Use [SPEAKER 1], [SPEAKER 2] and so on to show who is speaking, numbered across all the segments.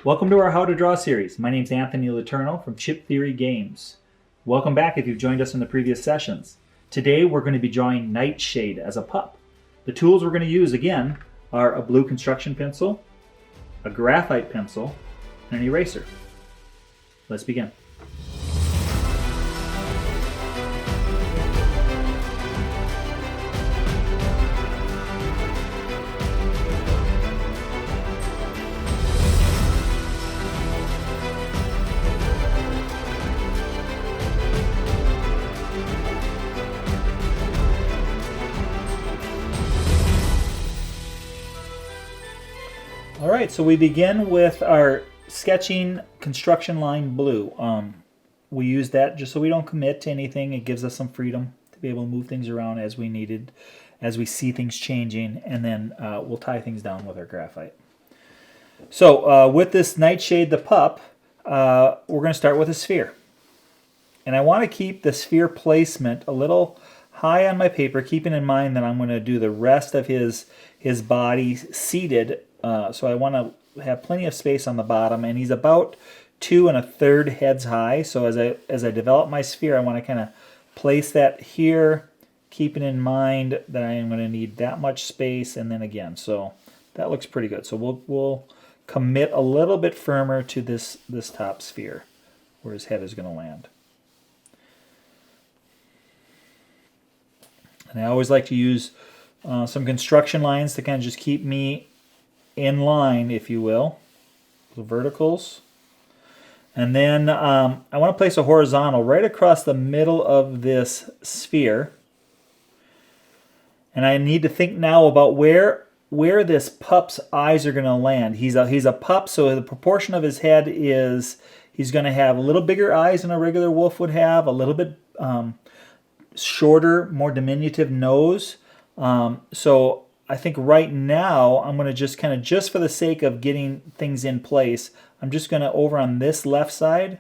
[SPEAKER 1] Welcome to our How to Draw series. My name is Anthony LeTourneau from Chip Theory Games. Welcome back if you've joined us in the previous sessions. Today we're going to be drawing Nightshade as a pup. The tools we're going to use again are a blue construction pencil, a graphite pencil, and an eraser. Let's begin. All right, so we begin with our sketching construction line blue. We use that just so we don't commit to anything. It gives us some freedom to be able to move things around as we needed, as we see things changing, and then we'll tie things down with our graphite. So with this Nightshade the pup, we're going to start with a sphere. And I want to keep the sphere placement a little high on my paper, keeping in mind that I'm going to do the rest of his body seated. So I want to have plenty of space on the bottom, and he's about 2 1/3 heads high. So as I develop my sphere, I want to kind of place that here, keeping in mind that I am going to need that much space, and then again. So that looks pretty good. So we'll commit a little bit firmer to this top sphere where his head is going to land. And I always like to use some construction lines to kind of just keep me in line, if you will, the verticals. And then I want to place a horizontal right across the middle of this sphere. And I need to think now about where this pup's eyes are going to land. He's a pup, so the proportion of his head is he's going to have a little bigger eyes than a regular wolf would have, a little bit shorter, more diminutive nose. So I think right now I'm going to just for the sake of getting things in place, I'm just going to over on this left side,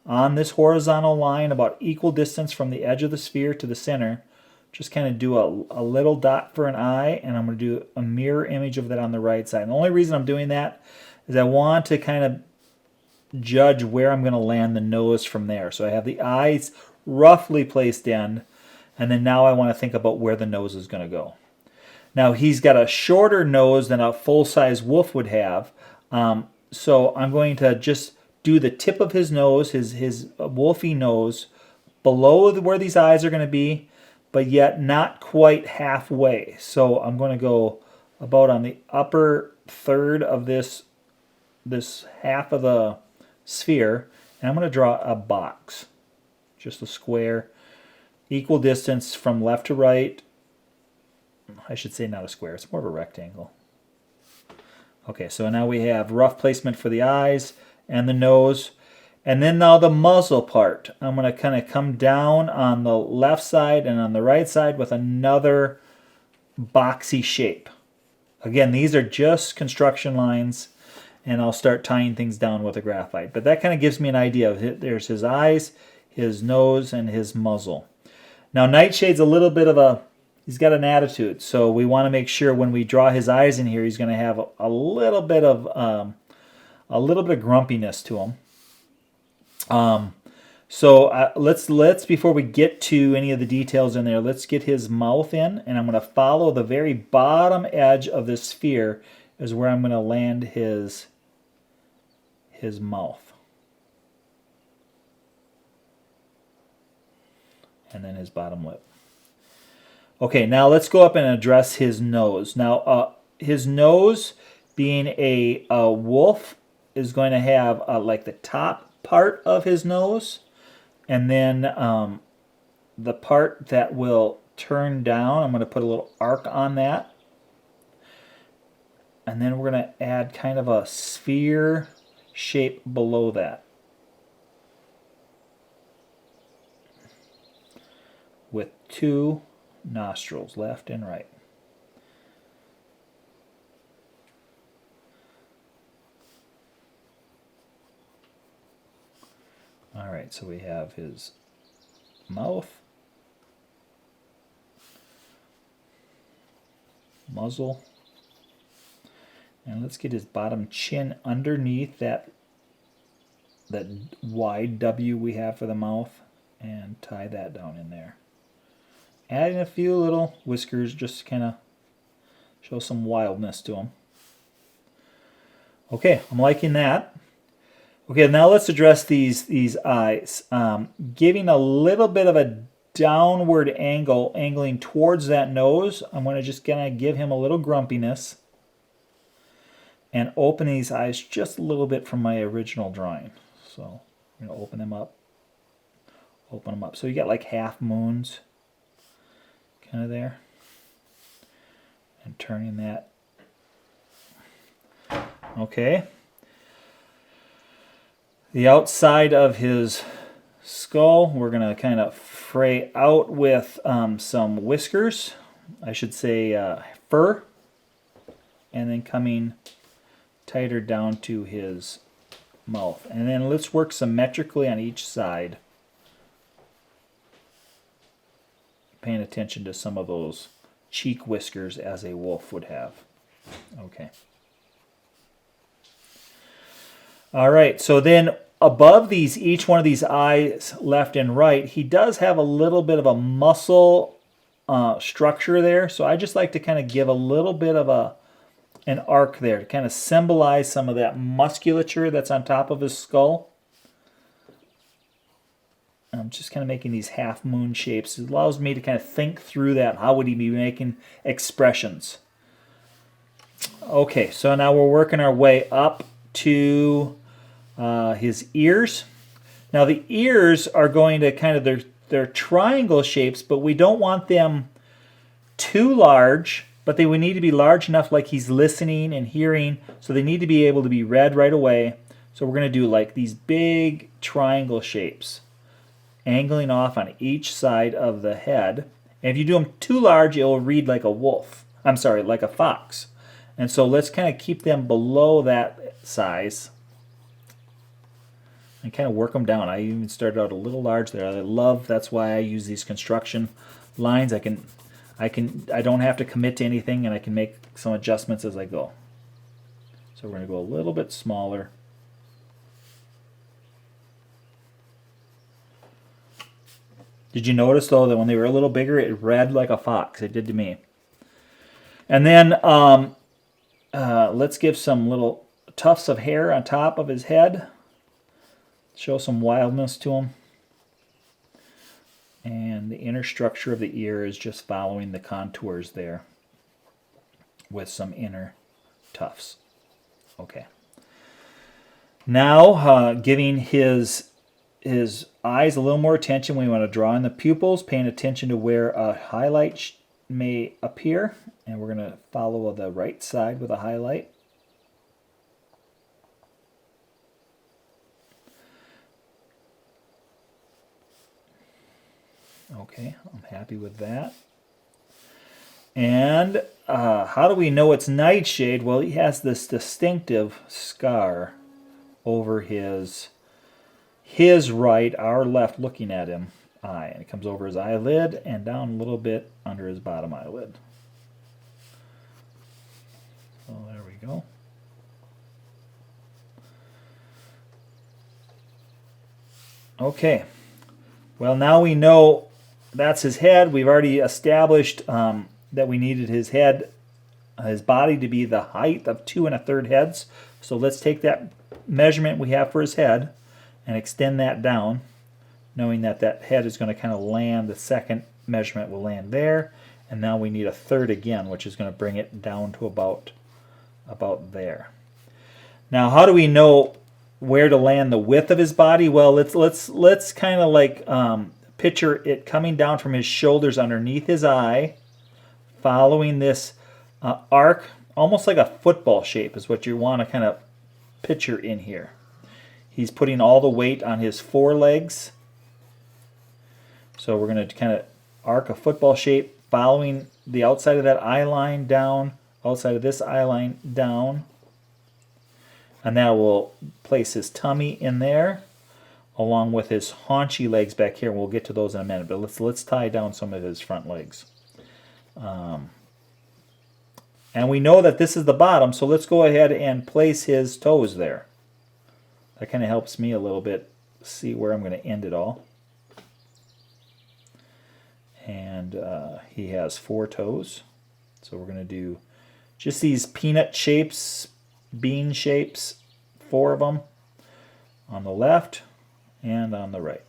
[SPEAKER 1] on this horizontal line about equal distance from the edge of the sphere to the center, just kind of do a little dot for an eye, and I'm going to do a mirror image of that on the right side. And the only reason I'm doing that is I want to kind of judge where I'm going to land the nose from there. So I have the eyes roughly placed in, and then now I want to think about where the nose is going to go. Now he's got a shorter nose than a full-size wolf would have, so I'm going to just do the tip of his nose, his wolfy nose, below where these eyes are going to be, but yet not quite halfway. So I'm going to go about on the upper third of this half of the sphere, and I'm going to draw a box, just a square, equal distance from left to right. I should say not a square, it's more of a rectangle. Okay, so now we have rough placement for the eyes and the nose. And then now the muzzle part. I'm going to kind of come down on the left side and on the right side with another boxy shape. Again, these are just construction lines, and I'll start tying things down with a graphite. But that kind of gives me an idea of there's his eyes, his nose, and his muzzle. Now Nightshade's a little bit of he's got an attitude, so we want to make sure when we draw his eyes in here, he's going to have a little bit of grumpiness to him. So let's before we get to any of the details in there, let's get his mouth in, and I'm going to follow the very bottom edge of this sphere is where I'm going to land his mouth, and then his bottom lip. Okay, now let's go up and address his nose. Now, his nose, being a wolf, is going to have like the top part of his nose, and then the part that will turn down, I'm going to put a little arc on that. And then we're going to add kind of a sphere shape below that, with 2 nostrils, left and right. All right, so we have his mouth, muzzle, And let's get his bottom chin underneath that wide W we have for the mouth and tie that down in there. Adding a few little whiskers just to kind of show some wildness to him. Okay, I'm liking that. Okay, now let's address these eyes. Giving a little bit of a downward angle, angling towards that nose. I'm going to just kind of give him a little grumpiness and open these eyes just a little bit from my original drawing. So I'm going to open them up. Open them up. So you got like half moons kind of there. And turning that. Okay. The outside of his skull, we're going to kind of fray out with some whiskers. I should say fur. And then coming tighter down to his mouth. And then let's work symmetrically on each side. Paying attention to some of those cheek whiskers as a wolf would have. Okay. All right, so then above these, each one of these eyes, left and right, he does have a little bit of a muscle structure there. So I just like to kind of give a little bit of an arc there to kind of symbolize some of that musculature that's on top of his skull. I'm just kind of making these half moon shapes. It allows me to kind of think through that. How would he be making expressions? Okay, so now we're working our way up to his ears. Now the ears are going to kind of, they're triangle shapes, but we don't want them too large, but they would need to be large enough like he's listening and hearing, so they need to be able to be read right away. So we're going to do like these big triangle shapes, angling off on each side of the head. And if you do them too large, it will read like a wolf. I'm sorry, like a fox. And so let's kind of keep them below that size and kind of work them down. I even started out a little large there. That's why I use these construction lines. I don't have to commit to anything, and I can make some adjustments as I go. So we're going to go a little bit smaller. Did you notice, though, that when they were a little bigger, it read like a fox? It did to me. And then let's give some little tufts of hair on top of his head. Show some wildness to him. And the inner structure of the ear is just following the contours there with some inner tufts. Okay. Now, giving his eyes a little more attention, we want to draw in the pupils, paying attention to where a highlight may appear. And we're going to follow the right side with a highlight. Okay, I'm happy with that. And how do we know it's Nightshade? Well, he has this distinctive scar over his right, our left, looking at him, eye. And it comes over his eyelid and down a little bit under his bottom eyelid. So there we go. Okay. Well, now we know that's his head. We've already established that we needed his head, his body to be the height of 2 1/3 heads. So let's take that measurement we have for his head and extend that down, knowing that that head is going to kind of land, the second measurement will land there. And now we need a third again, which is going to bring it down to about there. Now, how do we know where to land the width of his body? Well, let's kind of like picture it coming down from his shoulders underneath his eye, following this arc, almost like a football shape is what you want to kind of picture in here. He's putting all the weight on his forelegs. So we're going to kind of arc a football shape, following the outside of that eye line down, outside of this eye line down. And that will place his tummy in there, along with his haunchy legs back here. We'll get to those in a minute, but let's tie down some of his front legs. And we know that this is the bottom, so let's go ahead and place his toes there. That kind of helps me a little bit see where I'm going to end it all. And he has 4 toes. So we're going to do just these peanut shapes, bean shapes, 4 of them on the left and on the right.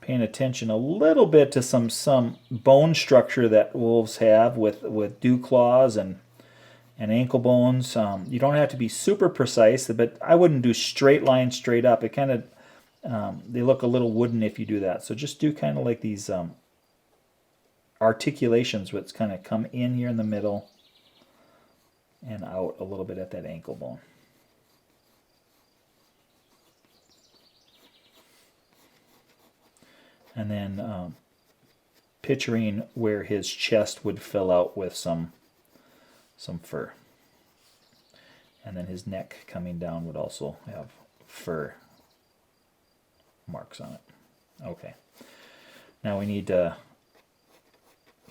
[SPEAKER 1] Paying attention a little bit to some bone structure that wolves have with dew claws and ankle bones. You don't have to be super precise, but I wouldn't do straight lines straight up. It kind of they look a little wooden if you do that. So just do kind of like these articulations, which kind of come in here in the middle and out a little bit at that ankle bone. And then picturing where his chest would fill out with some fur. And then his neck coming down would also have fur marks on it. Okay. Now we need to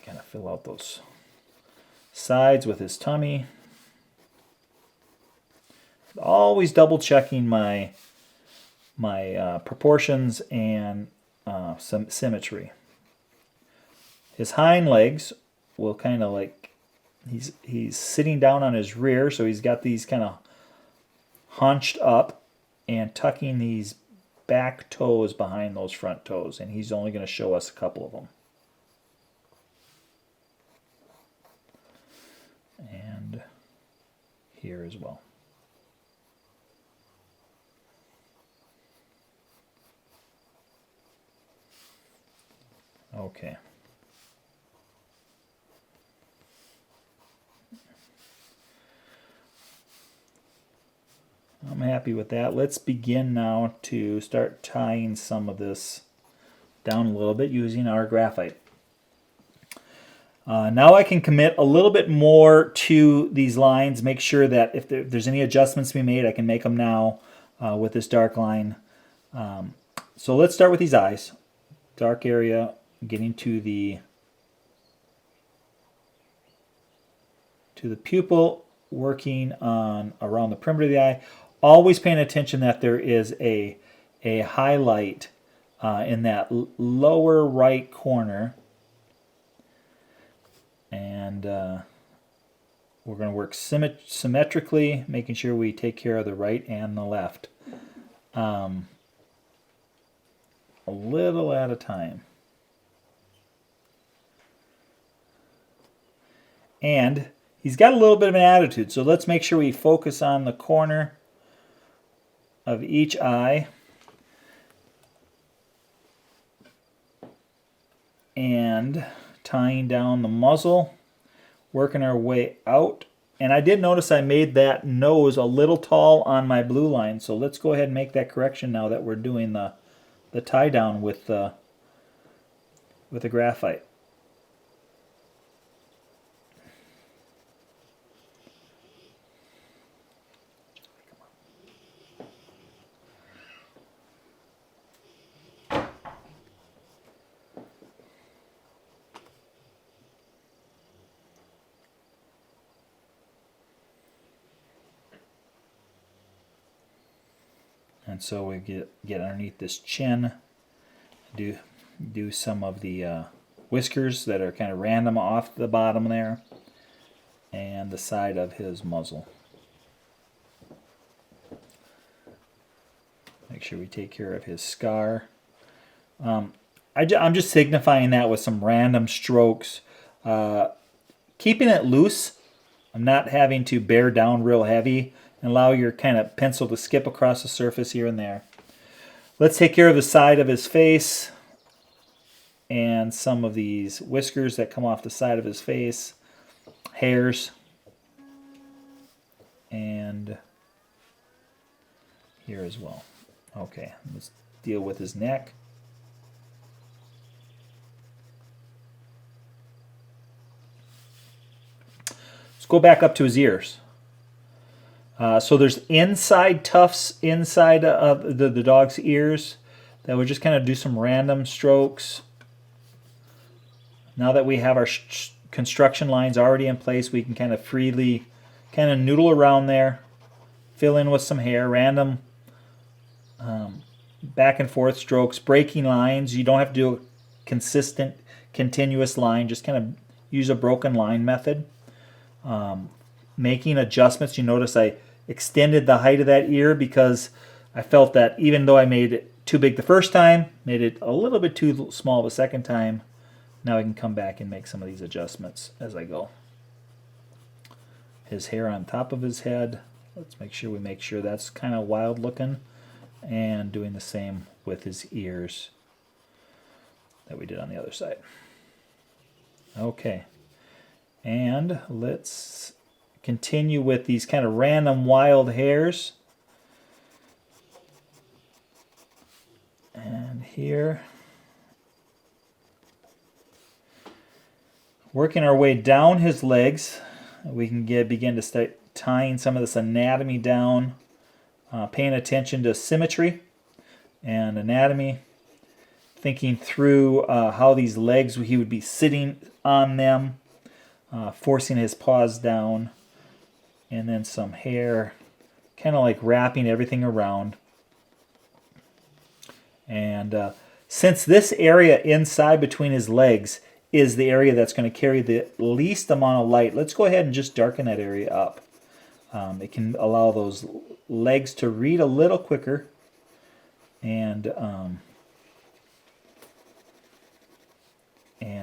[SPEAKER 1] kind of fill out those sides with his tummy. Always double checking my proportions and some symmetry. His hind legs will kind of like he's sitting down on his rear, so he's got these kind of hunched up and tucking these back toes behind those front toes, and he's only going to show us a couple of them. And here as well. Okay. I'm happy with that. Let's begin now to start tying some of this down a little bit using our graphite. Now I can commit a little bit more to these lines, make sure that if there's any adjustments to be made, I can make them now with this dark line. So let's start with these eyes. Dark area, getting to the pupil, working on around the perimeter of the eye. Always paying attention that there is a highlight in that lower right corner. And we're going to work symmetrically, making sure we take care of the right and the left. A little at a time. And he's got a little bit of an attitude, so let's make sure we focus on the corner of each eye. And tying down the muzzle, working our way out. And I did notice I made that nose a little tall on my blue line, so let's go ahead and make that correction now that we're doing the tie down with the graphite. And so we get underneath this chin, do some of the whiskers that are kind of random off the bottom there, and the side of his muzzle. Make sure we take care of his scar. I'm just signifying that with some random strokes, keeping it loose. I'm not having to bear down real heavy. And allow your kind of pencil to skip across the surface here and there. Let's take care of the side of his face and some of these whiskers that come off the side of his face, hairs, and here as well. Okay, let's deal with his neck. Let's go back up to his ears. So there's inside tufts inside of the dog's ears that would just kind of do some random strokes. Now that we have our construction lines already in place, we can kind of freely kind of noodle around there, fill in with some hair, random back and forth strokes, breaking lines. You don't have to do a consistent, continuous line. Just kind of use a broken line method. Making adjustments. You notice I extended the height of that ear because I felt that even though I made it too big the first time, made it a little bit too small the second time, now I can come back and make some of these adjustments as I go. His hair on top of his head, let's make sure that's kind of wild looking, and doing the same with his ears that we did on the other side. Okay, and let's continue with these kind of random wild hairs. And here, working our way down his legs, we can begin to start tying some of this anatomy down, paying attention to symmetry and anatomy, thinking through how these legs, he would be sitting on them, forcing his paws down, and then some hair, kind of like wrapping everything around. And since this area inside between his legs is the area that's going to carry the least amount of light, let's go ahead and just darken that area up. It can allow those legs to read a little quicker, and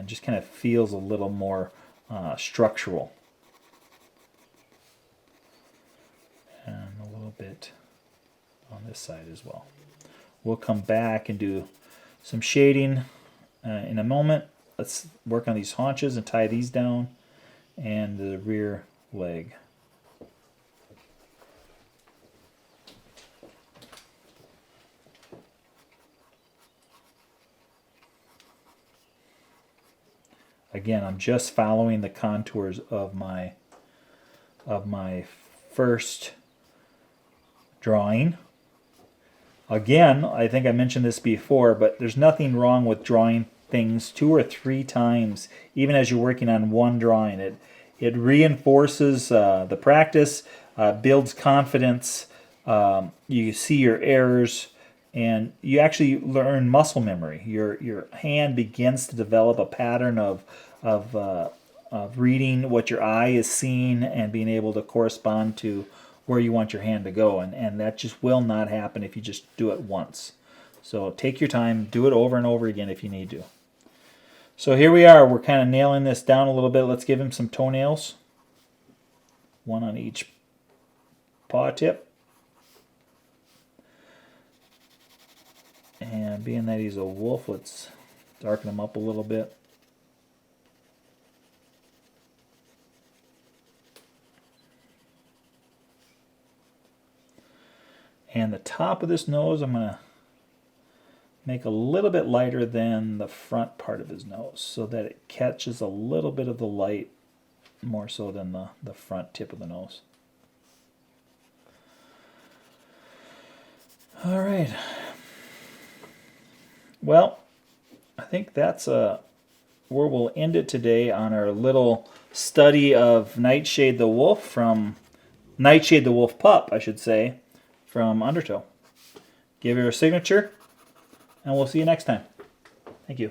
[SPEAKER 1] just kind of feels a little more structural. And a little bit on this side as well. We'll come back and do some shading in a moment. Let's work on these haunches and tie these down, and the rear leg. Again, I'm just following the contours of my first drawing. Again, I think I mentioned this before, but there's nothing wrong with drawing things 2 or 3 times, even as you're working on one drawing. It reinforces the practice, builds confidence. You see your errors, and you actually learn muscle memory. Your hand begins to develop a pattern of reading what your eye is seeing and being able to correspond to where you want your hand to go, and that just will not happen if you just do it once. So take your time, do it over and over again if you need to. So here we are, we're kind of nailing this down a little bit. Let's give him some toenails, one on each paw tip. And being that he's a wolf, let's darken him up a little bit. And the top of this nose, I'm going to make a little bit lighter than the front part of his nose so that it catches a little bit of the light more so than the front tip of the nose. All right. Well, I think that's where we'll end it today on our little study of Nightshade the Wolf Nightshade the Wolf Pup, I should say, from Undertow. Give her a signature, and we'll see you next time. Thank you.